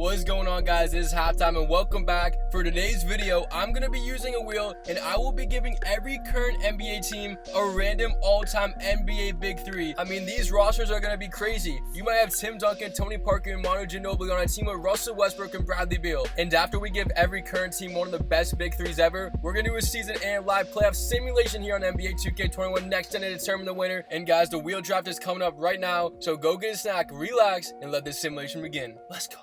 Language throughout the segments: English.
What is going on, guys? It is halftime and welcome back. For today's video, I'm going to be using a wheel and I will be giving every current NBA team a random all-time NBA Big Three. I mean, these rosters are going to be crazy. You might have Tim Duncan, Tony Parker, and Manu Ginobili on a team with Russell Westbrook and Bradley Beal. And after we give every current team one of the best Big Threes ever, we're going to do a season and live playoff simulation here on NBA2K21 next gen to determine the winner. And guys, the wheel draft is coming up right now, so go get a snack, relax, and let this simulation begin. Let's go.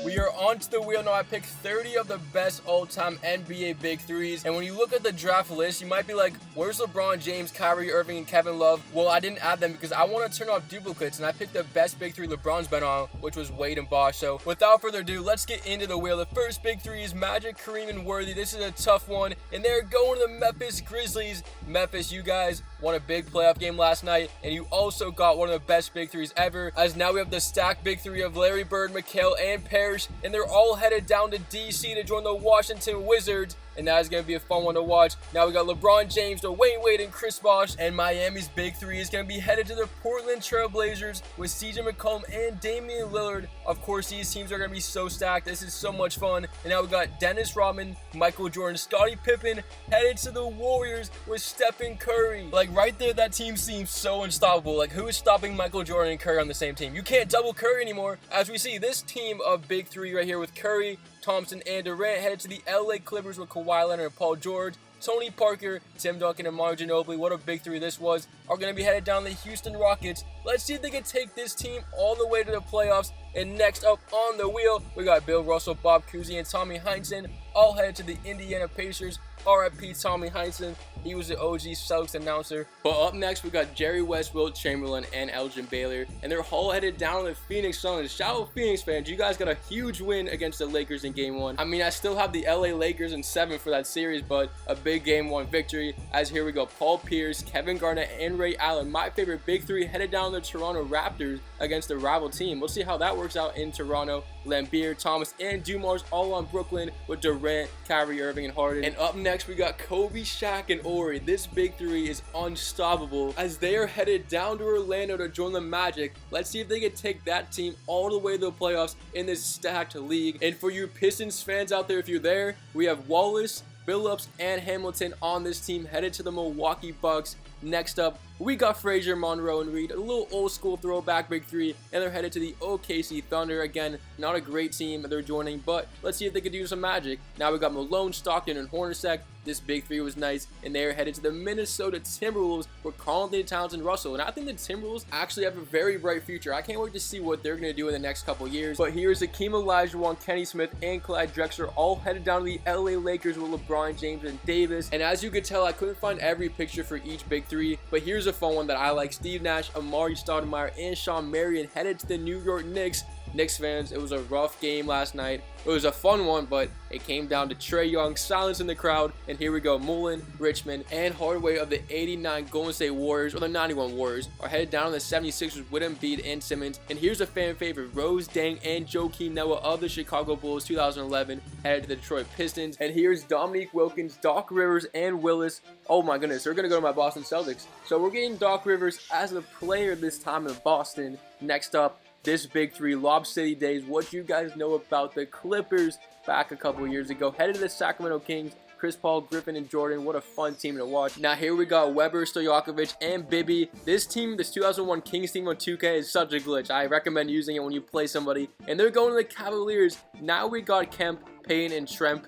We are onto the wheel now. I picked 30 of the best all-time NBA Big Threes. And when you look at the draft list, you might be like, where's LeBron James, Kyrie Irving, and Kevin Love? Well, I didn't add them because I want to turn off duplicates, and I picked the best Big Three LeBron's been on, which was Wade and Bosh. So without further ado, let's get into the wheel. The first Big Three is Magic, Kareem, and Worthy. This is a tough one, and they're going to the Memphis Grizzlies. Memphis, you guys won a big playoff game last night, and you also got one of the best Big Threes ever, as now we have the stacked Big Three of Larry Bird, McHale, and Parrish, and they're all headed down to DC to join the Washington Wizards. And that is going to be a fun one to watch. Now we got LeBron James, Dwayne Wade, and Chris Bosh. And Miami's Big Three is going to be headed to the Portland Trail Blazers with CJ McCollum and Damian Lillard. Of course, these teams are going to be so stacked. This is so much fun. And now we got Dennis Rodman, Michael Jordan, Scottie Pippen headed to the Warriors with Stephen Curry. Like right there, that team seems so unstoppable. Like who is stopping Michael Jordan and Curry on the same team? You can't double Curry anymore. As we see, this team of Big Three right here with Curry, Thompson, and Durant headed to the LA Clippers with Kawhi Leonard and Paul George. Tony Parker, Tim Duncan, and Manu Ginobili, what a Big Three this was, are going to be headed down the Houston Rockets. Let's see if they can take this team all the way to the playoffs. And next up on the wheel, we got Bill Russell, Bob Cousy, and Tommy Heinsohn, all headed to the Indiana Pacers. R.I.P. Tommy Heinsohn. He was the OG Celtics announcer. But up next, we got Jerry West, Wilt Chamberlain, and Elgin Baylor. And they're all headed down to the Phoenix Suns. Shout out Phoenix fans. You guys got a huge win against the Lakers in Game 1. I mean, I still have the LA Lakers in 7 for that series, but a big Game 1 victory. As here we go, Paul Pierce, Kevin Garnett, and Ray Allen. My favorite Big Three headed down to the Toronto Raptors against the rival team. We'll see how that works out in Toronto. Lambeer, Thomas, and Dumars all on Brooklyn with Durant, Kyrie Irving, and Harden. And up next, we got Kobe, Shaq, and Ori. This Big Three is unstoppable as they are headed down to Orlando to join the Magic. Let's see if they can take that team all the way to the playoffs in this stacked league. And for you Pistons fans out there, if you're there, we have Wallace, Billups, and Hamilton on this team headed to the Milwaukee Bucks. Next up, we got Frazier, Monroe, and Reed, a little old school throwback Big Three, and they're headed to the OKC Thunder. Again, not a great team they're joining, but let's see if they can do some magic. Now we got Malone, Stockton, and Hornacek. This Big Three was nice, and they're headed to the Minnesota Timberwolves with Karl-Anthony Towns and Russell. And I think the Timberwolves actually have a very bright future. I can't wait to see what they're going to do in the next couple years. But here's Hakeem Olajuwon, Kenny Smith, and Clyde Drexler all headed down to the LA Lakers with LeBron James and Davis. And as you could tell, I couldn't find every picture for each Big Three, but here's a fun one that I like. Steve Nash, Amari Stoudemire, and Sean Marion headed to the New York Knicks. Knicks fans, it was a rough game last night. It was a fun one, but it came down to Trae Young, silence in the crowd, and here we go. Mullen, Richmond, and Hardaway of the 89 Golden State Warriors, or the 91 Warriors, are headed down to the 76ers with Embiid and Simmons. And here's a fan favorite, Rose Dang and Joakim Noah of the Chicago Bulls 2011, headed to the Detroit Pistons. And here's Dominique Wilkins, Doc Rivers, and Willis. Oh my goodness, they're going to go to my Boston Celtics. So we're getting Doc Rivers as a player this time in Boston. Next up, this Big Three, Lob City days, what you guys know about the Clippers back a couple years ago. Headed to the Sacramento Kings, Chris Paul, Griffin, and Jordan. What a fun team to watch. Now here we got Weber, Stojakovic, and Bibby. This team, this 2001 Kings team on 2K is such a glitch. I recommend using it when you play somebody. And they're going to the Cavaliers. Now we got Kemp, Payne, and Schrempf.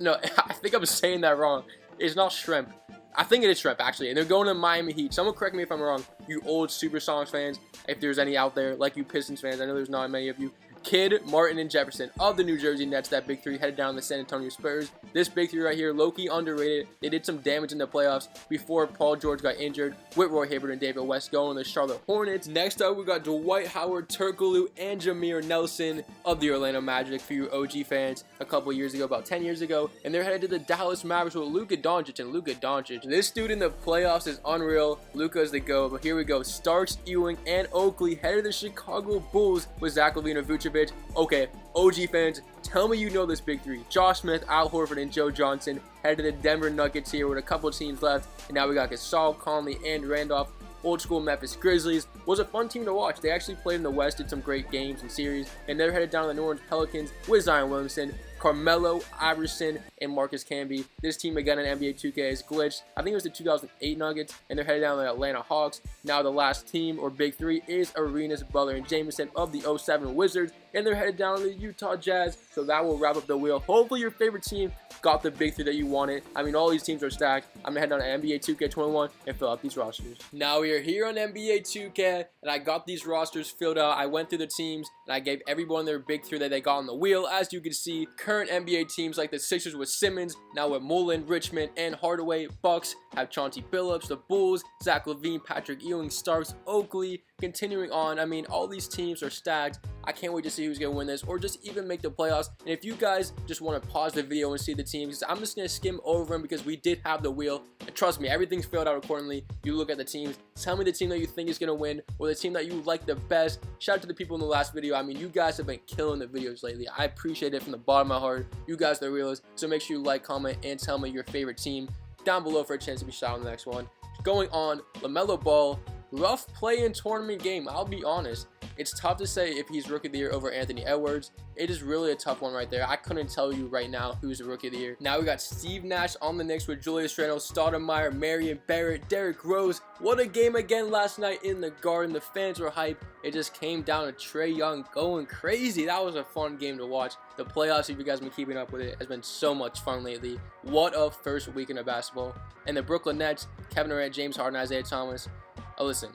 No, I think I'm saying that wrong. It's not Schrempf. I think it is Schrempf, actually. And they're going to Miami Heat. Someone correct me if I'm wrong. You old Supersonics fans, if there's any out there, like you Pistons fans. I know there's not many of you. Kidd, Martin, and Jefferson of the New Jersey Nets, that Big Three, headed down to the San Antonio Spurs. This Big Three right here, low-key underrated. They did some damage in the playoffs before Paul George got injured, with Roy Hibbert and David West going to the Charlotte Hornets. Next up, we got Dwight Howard, Turkoglu, and Jameer Nelson of the Orlando Magic, for you OG fans, a couple years ago, about 10 years ago. And they're headed to the Dallas Mavericks with Luka Doncic. And Luka Doncic, this dude in the playoffs is unreal. Luka is the go. But here we go. Starks, Ewing, and Oakley headed to the Chicago Bulls with Zach LaVine and Vucevic. Okay, OG fans, tell me you know this Big Three. Josh Smith, Al Horford, and Joe Johnson headed to the Denver Nuggets here with a couple teams left. And now we got Gasol, Conley, and Randolph old school Memphis Grizzlies was a fun team to watch. They actually played in the West, did some great games and series, and they're headed down to the New Orleans Pelicans with Zion Williamson, Carmelo, Iverson, and Marcus Camby. This team again in NBA 2K is glitched. I think it was the 2008 Nuggets, and they're headed down to the Atlanta Hawks. Now the last team, or big three, is Arenas, Butler, and Jameson of the 07 Wizards, and they're headed down to the Utah Jazz. So that will wrap up the wheel. Hopefully your favorite team got the big three that you wanted. I mean, all these teams are stacked. I'm gonna head down to NBA 2K21 and fill out these rosters. Now we are here on NBA 2K, and I got these rosters filled out. I went through the teams, and I gave everyone their big three that they got on the wheel. As you can see, current NBA teams like the Sixers with Simmons, now with Mullen, Richmond, and Hardaway. Bucks have Chauncey Billups. The Bulls, Zach LaVine, Patrick Ewing, Starks, Oakley. Continuing on, I mean, all these teams are stacked. I can't wait to see who's going to win this or just even make the playoffs. And if you guys just want to pause the video and see the teams, I'm just going to skim over them because we did have the wheel. And trust me, everything's filled out accordingly. You look at the teams, tell me the team that you think is going to win or the team that you like the best. Shout out to the people in the last video. I mean, you guys have been killing the videos lately. I appreciate it from the bottom of my heart. You guys are the realest. So make sure you like, comment, and tell me your favorite team down below for a chance to be shot on the next one. Going on, LaMelo Ball. Rough play-in tournament game, I'll be honest. It's tough to say if he's Rookie of the Year over Anthony Edwards. It is really a tough one right there. I couldn't tell you right now who's the Rookie of the Year. Now we got Steve Nash on the Knicks with Julius Randle, Stoudemire, Marion Barrett, Derrick Rose. What a game again last night in the Garden. The fans were hyped. It just came down to Trae Young going crazy. That was a fun game to watch. The playoffs, if you guys have been keeping up with it, has been so much fun lately. What a first weekend of basketball. And the Brooklyn Nets, Kevin Durant, James Harden, Isaiah Thomas. Listen,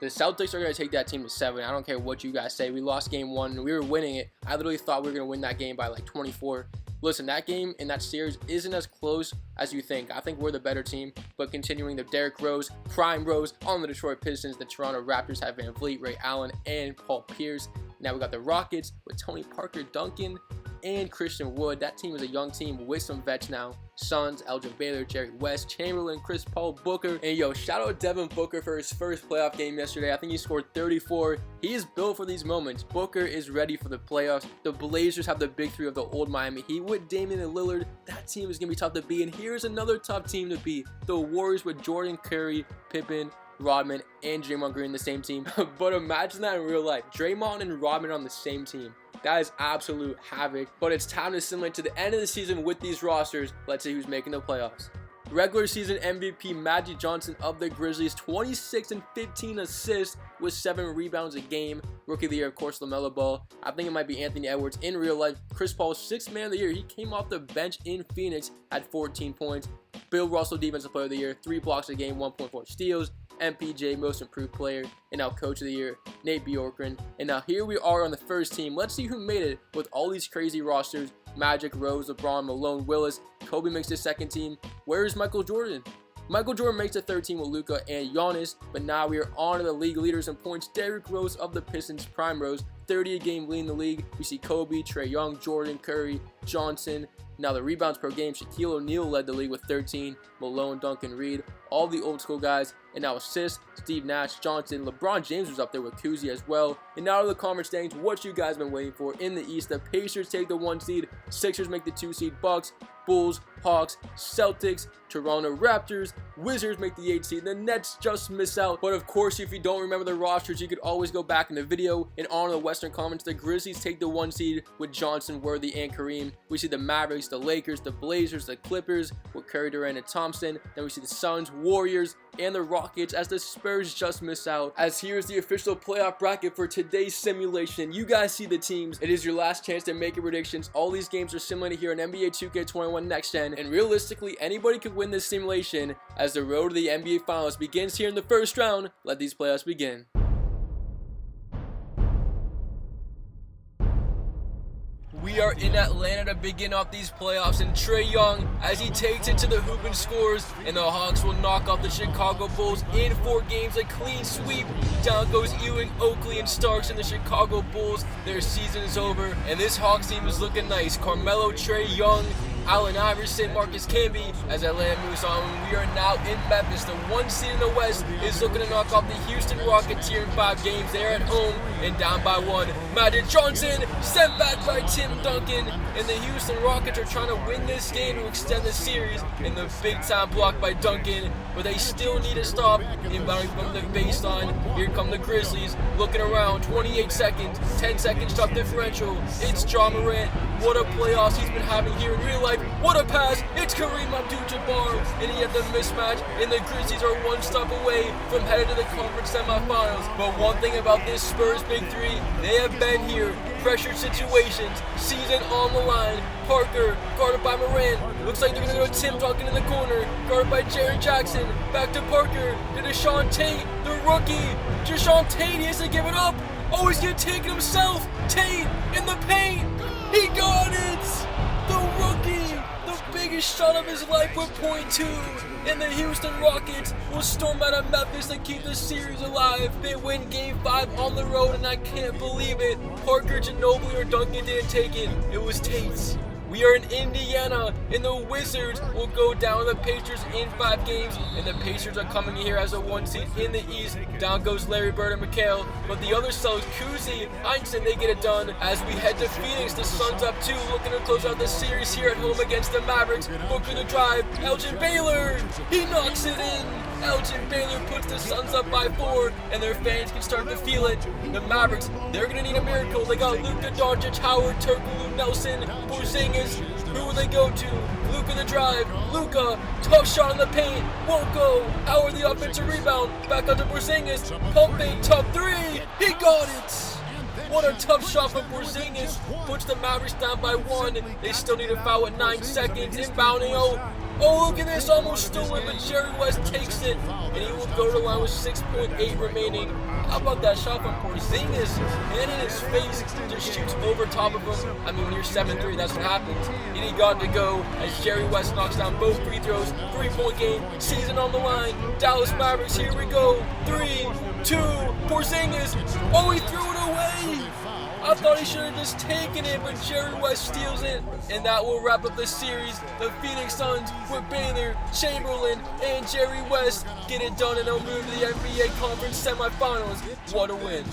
the Celtics are going to take that team to 7. I don't care what you guys say. We lost game 1. We were winning it. I literally thought we were going to win that game by like 24. Listen, that game in that series isn't as close as you think. I think we're the better team. But continuing the Derrick Rose, Prime Rose on the Detroit Pistons. The Toronto Raptors have Van Vliet, Ray Allen, and Paul Pierce. Now we got the Rockets with Tony Parker, Duncan, and Christian Wood. That team is a young team with some vets now. Suns, Elgin Baylor, Jerry West, Chamberlain, Chris Paul, Booker. And yo, shout out Devin Booker for his first playoff game yesterday. I think he scored 34. He is built for these moments. Booker is ready for the playoffs. The Blazers have the big three of the old Miami Heat with Damian and Lillard. That team is going to be tough to beat. And here's another tough team to beat. The Warriors with Jordan, Curry, Pippen, Rodman, and Draymond Green, the same team. But imagine that in real life. Draymond and Rodman on the same team. That is absolute havoc. But it's time to simulate to the end of the season with these rosters. Let's see who's making the playoffs. Regular season MVP Magic Johnson of the Grizzlies, 26 and 15 assists with 7 rebounds a game. Rookie of the Year, of course, LaMelo Ball. I think it might be Anthony Edwards in real life. Chris Paul, 6th man of the year. He came off the bench in Phoenix at 14 points. Bill Russell, Defensive Player of the Year, 3 blocks a game, 1.4 steals. MPJ, Most Improved Player, and now Coach of the Year, Nate Bjorkgren. And now here we are on the first team. Let's see who made it with all these crazy rosters. Magic, Rose, LeBron, Malone, Willis. Kobe makes the second team. Where is Michael Jordan? Michael Jordan makes the third team with Luka and Giannis. But now we are on to the league leaders in points. Derrick Rose of the Pistons, Prime Rose, 30 a game leading the league. We see Kobe, Trae Young, Jordan, Curry, Johnson. Now the rebounds per game, Shaquille O'Neal led the league with 13, Malone, Duncan, Reed, all the old school guys. And now assists, Steve Nash, Johnson, LeBron James was up there with Kuzi as well. And now to the conference standings, what you guys been waiting for. In the East, the Pacers take the 1 seed, Sixers make the 2 seed, Bucks, Bulls, Hawks, Celtics, Toronto Raptors, Wizards make the 8 seed, the Nets just miss out. But of course, if you don't remember the rosters, you could always go back in the video. And on to the Western Conference, the Grizzlies take the 1 seed with Johnson, Worthy, and Kareem. We see the Mavericks, the Lakers, the Blazers, the Clippers with Curry, Durant, and Thompson. Then we see the Suns, Warriors, and the Rockets as the Spurs just miss out. As here's the official playoff bracket for today's simulation. You guys see the teams. It is your last chance to make your predictions. All these games are simulated here in NBA 2K21 Next Gen, and realistically, anybody could win this simulation as the road to the NBA Finals begins here in the first round. Let these playoffs begin. We are in Atlanta to begin off these playoffs, and Trae Young, as he takes it to the hoop and scores, and the Hawks will knock off the Chicago Bulls in 4 games, a clean sweep. Down goes Ewing, Oakley, and Starks, and the Chicago Bulls. Their season is over, and this Hawks team is looking nice. Carmelo, Trae Young, Allen Iverson, Marcus Camby as Atlanta moves on. We are now in Memphis. The 1 seed in the West is looking to knock off the Houston Rockets here in 5 games. They're at home and down by 1. Magic Johnson sent back by Tim Duncan, and the Houston Rockets are trying to win this game to extend the series in the big-time block by Duncan, but they still need to stop. Inbounding from the baseline. Here come the Grizzlies looking around. 28 seconds, 10 seconds shot differential. It's John Morant. What a playoffs he's been having here in real life. What a pass. It's Kareem Abdul-Jabbar, and he had the mismatch, and the Grizzlies are 1 stop away from headed to the conference semifinals. But one thing about this Spurs Big Three, they have been here. Pressured situations, season on the line. Parker, guarded by Morant. Looks like they're going to go Tim Duncan in the corner. Guarded by Jaren Jackson. Back to Parker. To Deshaun Tate, the rookie. Deshaun Tate, he has to give it up. Oh, he's going to take it himself. Tate in the paint. He got it. The rookie. The biggest shot of his life with .2. And the Houston Rockets will storm out of Memphis to keep the series alive. They win Game 5 on the road, and I can't believe it. Parker, Ginobili, or Duncan didn't take it. It was Tate. We are in Indiana, and the Wizards will go down to the Pacers in 5 games, and the Pacers are coming here as a 1 seed in the East. Down goes Larry Bird and McHale, but the other Celtics, Kuzi, Einstein, they get it done. As we head to Phoenix, the Suns up 2, looking to close out the series here at home against the Mavericks. Booker the drive, Elgin Baylor, he knocks it in. Elgin Baylor puts the Suns up by 4, and their fans can start to feel it. The Mavericks, they're going to need a miracle. They got Luka Doncic, Howard, Turkoglu, Nelson, Porzingis. Who will they go to? Luka the drive. Luka, tough shot in the paint. Won't go. Howard the offensive rebound. Back onto Porzingis. Pump fake, top 3. He got it. What a tough shot from Porzingis. Puts the Mavericks down by 1. They still need a foul at 9 seconds. Inbounding. Oh, look at this. Almost stolen, but Jerry West takes it. And he will go to the line with 6.8 remaining. How about that shot from Porzingis? And in his face, just shoots over top of him. I mean, when you're 7-3, that's what happens. And he got to go as Jerry West knocks down both free throws. 3-point game, season on the line. Dallas Mavericks, here we go. 3, 2, Porzingis. Oh, he threw it away. I thought he should have just taken it, but Jerry West steals it. And that will wrap up the series. The Phoenix Suns with Baylor, Chamberlain, and Jerry West get it done, and they'll move to the NBA Conference semifinals. What a win.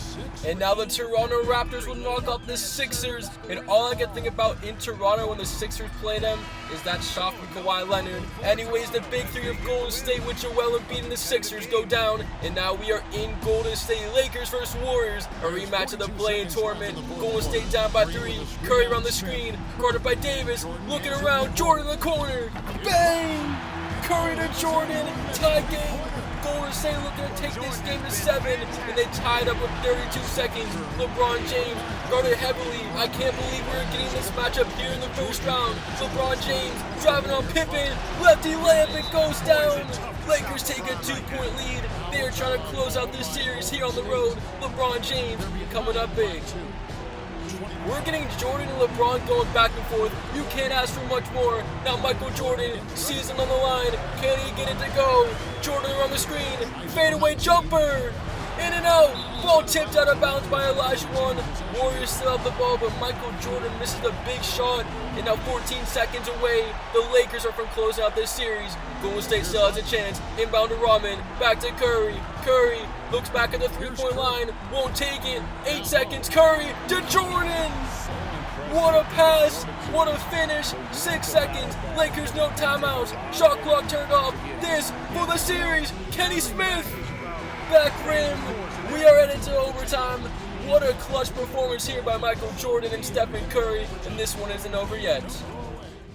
And now the Toronto Raptors will knock off the Sixers. And all I can think about in Toronto when the Sixers play them is that shot from Kawhi Leonard. Anyways, the Big Three of Golden State with Joel Embiid and the Sixers go down. And now we are in Golden State. Lakers versus Warriors. A rematch of the play-in tournament. Golden State down by 3. Curry around the screen. Guarded by Davis. Looking around. Jordan in the corner. Bang! Curry to Jordan. Tie game. Golden State looking to take this game to 7. And they tied up with 32 seconds. LeBron James guarded heavily. I can't believe we're getting this matchup here in the first round. LeBron James driving on Pippen. Lefty layup, it goes down. Lakers take a 2-point lead. They are trying to close out this series here on the road. LeBron James coming up big. We're getting Jordan and LeBron going back and forth. You can't ask for much more. Now Michael Jordan, season on the line. Can he get it to go? Jordan around the screen. Fadeaway jumper. In and out. Ball tipped out of bounds by Elijah One. Warriors still have the ball, but Michael Jordan misses a big shot. And now 14 seconds away. The Lakers are from closing out this series. Golden State still has a chance. Inbound to Rahman. Back to Curry. Curry looks back at the 3-point line. Won't take it. 8 seconds. Curry to Jordan. What a pass. What a finish. 6 seconds. Lakers no timeouts. Shot clock turned off. This for the series. Kenny Smith. Back rim. We are headed to overtime. What a clutch performance here by Michael Jordan and Stephen Curry. And this one isn't over yet.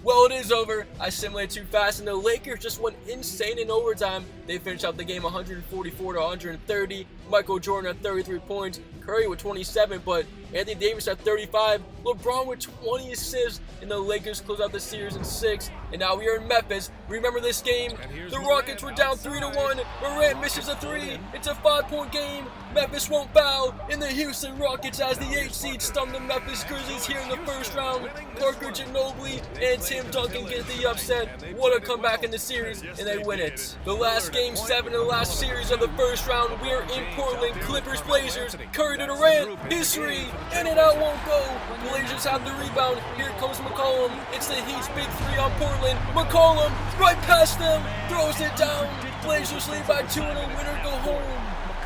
Well, it is over. I simulated too fast, and the Lakers just went insane in overtime. They finished out the game 144 to 130. Michael Jordan at 33 points, Curry with 27, but Anthony Davis at 35. LeBron with 20 assists, and the Lakers close out the series in 6. And now we are in Memphis. Remember this game? The Rockets were down 3-1. Morant misses a 3. It's a 5-point game. Memphis won't bow, and the Houston Rockets as the 8th seed stun the Memphis Grizzlies here in the first round. Parker Ginobili and Tim Duncan get the upset. What a comeback in the series, and they win it. The last game 7 of the last series of the first round. We are in Portland, Clippers, Blazers, Curry to Durant, history, in and out won't go. Blazers have the rebound, here comes McCollum, it's the Heat's big three on Portland, McCollum, right past them, throws it down, Blazers lead by 2 and a winner go home.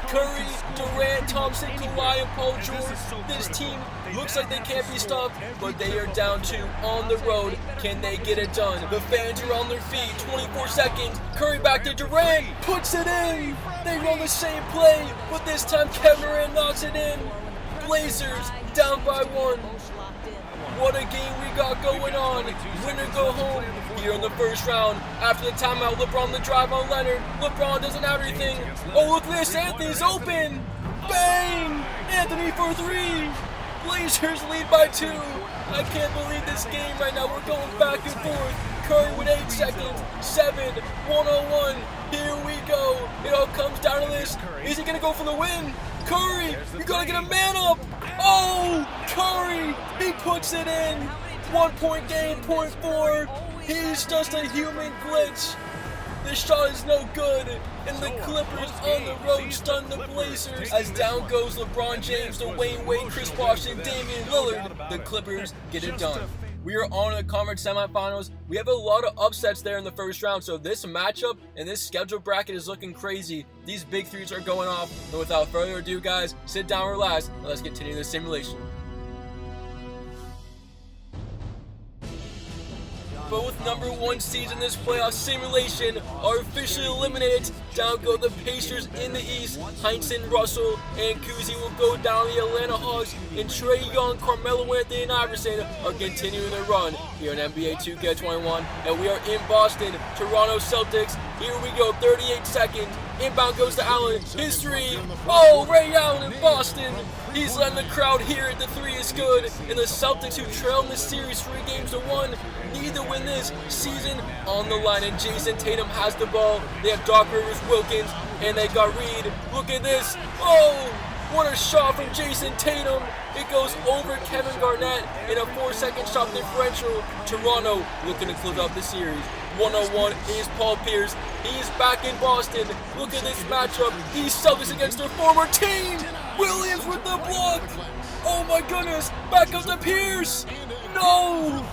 Curry, Durant, Thompson, Kawhi, and Paul George. This team looks like they can't be stopped, but they are down 2 on the road. Can they get it done? The fans are on their feet. 24 seconds. Curry back to Durant. Puts it in. They run the same play, but this time Kevin Durant knocks it in. Blazers down by 1. What a game we got going on. Winner go home here in the first round. After the timeout, LeBron the drive on Leonard. LeBron doesn't have anything. Oh, look at this. Anthony's open. Bang! Anthony for 3. Blazers lead by 2. I can't believe this game right now. We're going back and forth. Curry with 8 seconds. 7. 101. Here we go. It all comes down to this. Is he going to go for the win? Curry, you got to get a man up. Oh, Curry, he puts it in. 1 point game, point 4. He's just a human glitch. This shot is no good, and the Clippers on the road stun the Blazers. As down goes LeBron James, Dwayne Wade, Chris Bosh, and Damian Lillard, the Clippers get it done. We are on the conference semifinals. We have a lot of upsets there in the first round, so this matchup and this schedule bracket is looking crazy. These big threes are going off, and without further ado, guys, sit down, relax, and let's continue the simulation. Both number 1 seeds in this playoff simulation are officially eliminated. Down go the Pacers in the East. Heinsohn, Russell, and Kuzi will go down the Atlanta Hawks. And Trae Young, Carmelo Anthony, and Iverson are continuing their run here in NBA 2K21. And we are in Boston, Toronto Celtics. Here we go, 38 seconds. Inbound goes to Allen. His 3. Oh, Ray Allen in Boston. He's letting the crowd hear it. The 3 is good. And the Celtics, who trail in this series 3 games to 1, need to win this season on the line. And Jason Tatum has the ball. They have Doc Rivers, Wilkins, and they got Reed. Look at this. Oh, what a shot from Jason Tatum. It goes over Kevin Garnett in a 4-second shot differential. Toronto looking to close out the series. 101 is Paul Pierce. He's back in Boston. Look at this matchup. These Celtics against their former team. Williams with the block. Oh my goodness. Back up to Pierce. No.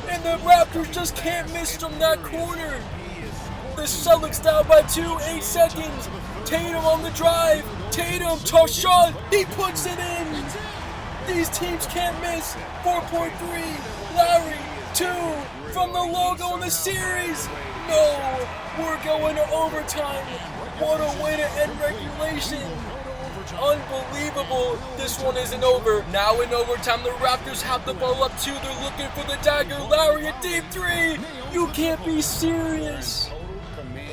And the Raptors just can't miss from that corner. The Celtics down by 2, 8 seconds. Tatum on the drive. Tatum, tough shot. He puts it in. These teams can't miss. 4.3. Lowry, 2. From the logo in the series. No, we're going to overtime. What a way to end regulation. Unbelievable. This one isn't over. Now in overtime, the Raptors have the ball up 2. They're looking for the dagger. Lowry, a deep 3. You can't be serious.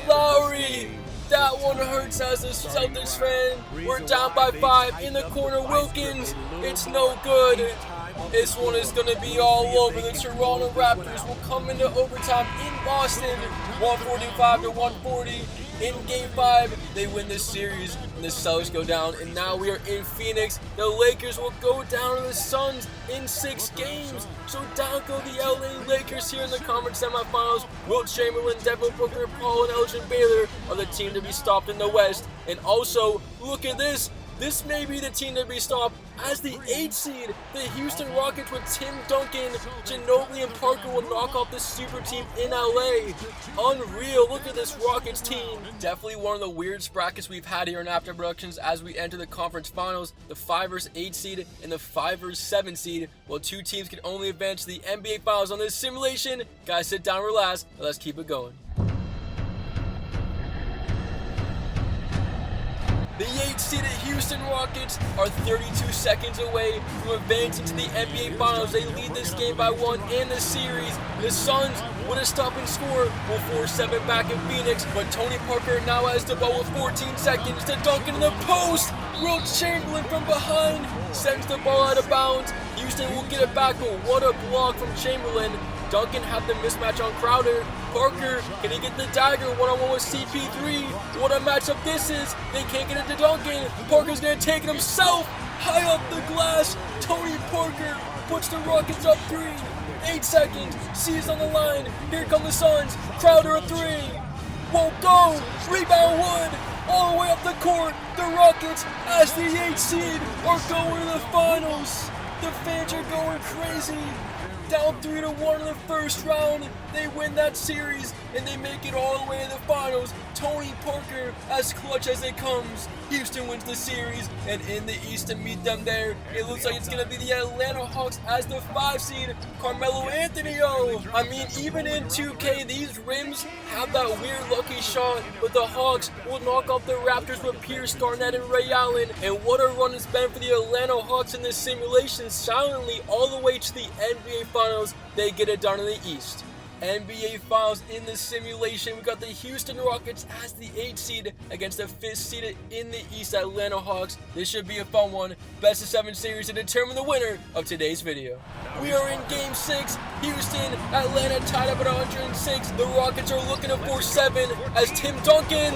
Lowry. That one hurts as a Celtics fan. We're down by 5. In the corner, Wilkins. It's no good. This one is going to be all over. The Toronto Raptors will come into overtime in Boston. 145 to 140. In Game 5, they win this series, and the Celtics go down. And now we are in Phoenix. The Lakers will go down to the Suns in 6 games. So down go the LA Lakers here in the conference semifinals. Wilt Chamberlain, Devin Booker, Paul, and Elgin Baylor are the team to be stopped in the West. And also, look at this. This may be the team to be stopped as the 8th seed. The Houston Rockets with Tim Duncan, Ginobili, and Parker will knock off this super team in LA. Unreal. Look at this Rockets team. Definitely one of the weirdest brackets we've had here in After Productions as we enter the conference finals. The 5 vs 8 seed and the 5 vs 7 seed. While 2 teams can only advance to the NBA finals on this simulation. Guys, sit down, relax, and let's keep it going. The 8th-seeded Houston Rockets are 32 seconds away from advancing to the NBA Finals. They lead this game by 1 in the series. The Suns, with a stop and score, will force 7 back in Phoenix, but Tony Parker now has the ball with 14 seconds to Duncan in the post. Wilt Chamberlain from behind sends the ball out of bounds. Houston will get it back, but what a block from Chamberlain. Duncan had the mismatch on Crowder. Parker, can he get the dagger one-on-one with CP3? What a matchup this is. They can't get it to Duncan. Parker's going to take it himself. High up the glass. Tony Parker puts the Rockets up 3. 8 seconds. C's on the line. Here come the Suns. Crowder a 3. Won't go. Rebound Wood. all the way up the court. The Rockets, as the 8th seed, are going to the finals. The fans are going crazy. Down 3-1 in the first round, they win that series and they make it all the way to the finals. Tony Parker, as clutch as it comes. Houston wins the series, and in the East to meet them there, it looks like it's going to be the Atlanta Hawks as the 5 seed. Carmelo Anthony, I mean, even in 2K, these rims have that weird lucky shot, but the Hawks will knock off the Raptors with Pierce, Garnett, and Ray Allen. And what a run it's been for the Atlanta Hawks in this simulation, silently all the way to the NBA Finals. They get it done in the East. NBA Finals in the simulation. We got the Houston Rockets as the 8th seed against the 5th seed in the East, Atlanta Hawks. This should be a fun one. Best of 7 series to determine the winner of today's video. We are in Game 6. Houston, Atlanta tied up at 106. The Rockets are looking to force 7 as Tim Duncan.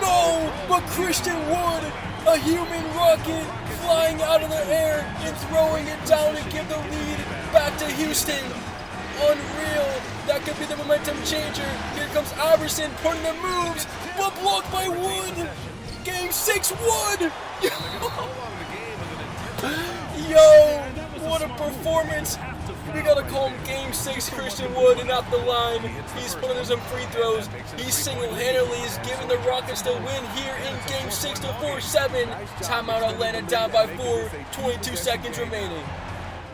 No, but Christian Wood, a human rocket, flying out of the air and throwing it down to give the lead back to Houston. Unreal. That could be the momentum changer. Here comes Iverson putting the moves, but blocked by Wood. Game 6, Wood. Yo, what a performance. We gotta call him Game 6 Christian Wood and not the line. He's putting in some free throws. He single-handedly is giving the Rockets the win here in Game 6 to force 7. Timeout Atlanta down by 4, 22 seconds remaining.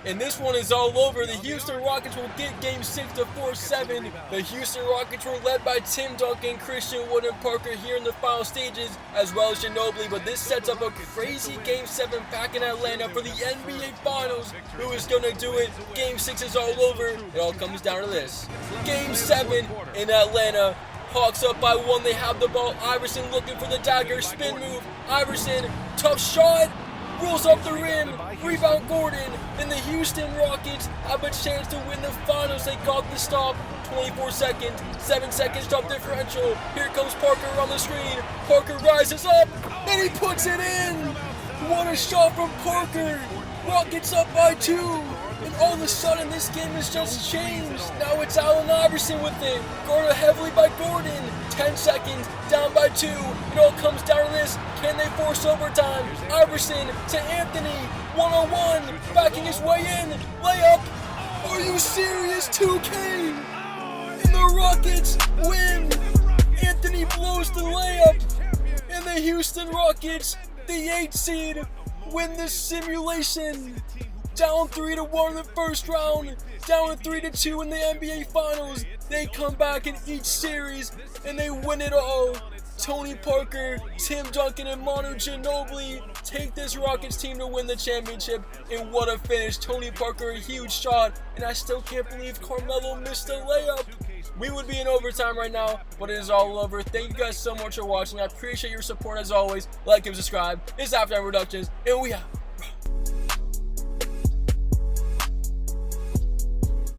And this one is all over. The Houston Rockets will get Game 6 to force 7. The Houston Rockets were led by Tim Duncan, Christian Wood, and Parker here in the final stages, as well as Ginobili. But this sets up a crazy Game 7 back in Atlanta for the NBA Finals. Who is going to do it? Game 6 is all over. It all comes down to this. Game 7 in Atlanta. Hawks up by 1. They have the ball. Iverson looking for the dagger. Spin move. Iverson, tough shot. Rolls up the rim, rebound Gordon, and the Houston Rockets have a chance to win the finals. They got the stop, 24 seconds, 7 seconds drop differential. Here comes Parker on the screen. Parker rises up, and he puts it in. What a shot from Parker. Rockets up by 2, and all of a sudden this game has just changed. Now it's Allen Iverson with it, guarded heavily by Gordon. 10 seconds, down by 2. It all comes down to this. Can they force overtime? Iverson to Anthony, one-on-one, backing his way in. Layup. Are you serious, 2K? And the Rockets win. Anthony blows the layup. And the Houston Rockets, the 8th seed, win this simulation. Down 3-1 in the first round, down 3-2 in the NBA Finals. They come back in each series and they win it all. Tony Parker, Tim Duncan, and Manu Ginobili take this Rockets team to win the championship. And what a finish. Tony Parker, a huge shot, and I still can't believe Carmelo missed a layup. We would be in overtime right now, but it is all over. Thank you guys so much for watching. I appreciate your support as always. Like and subscribe. It's Halftime Productions, and we out.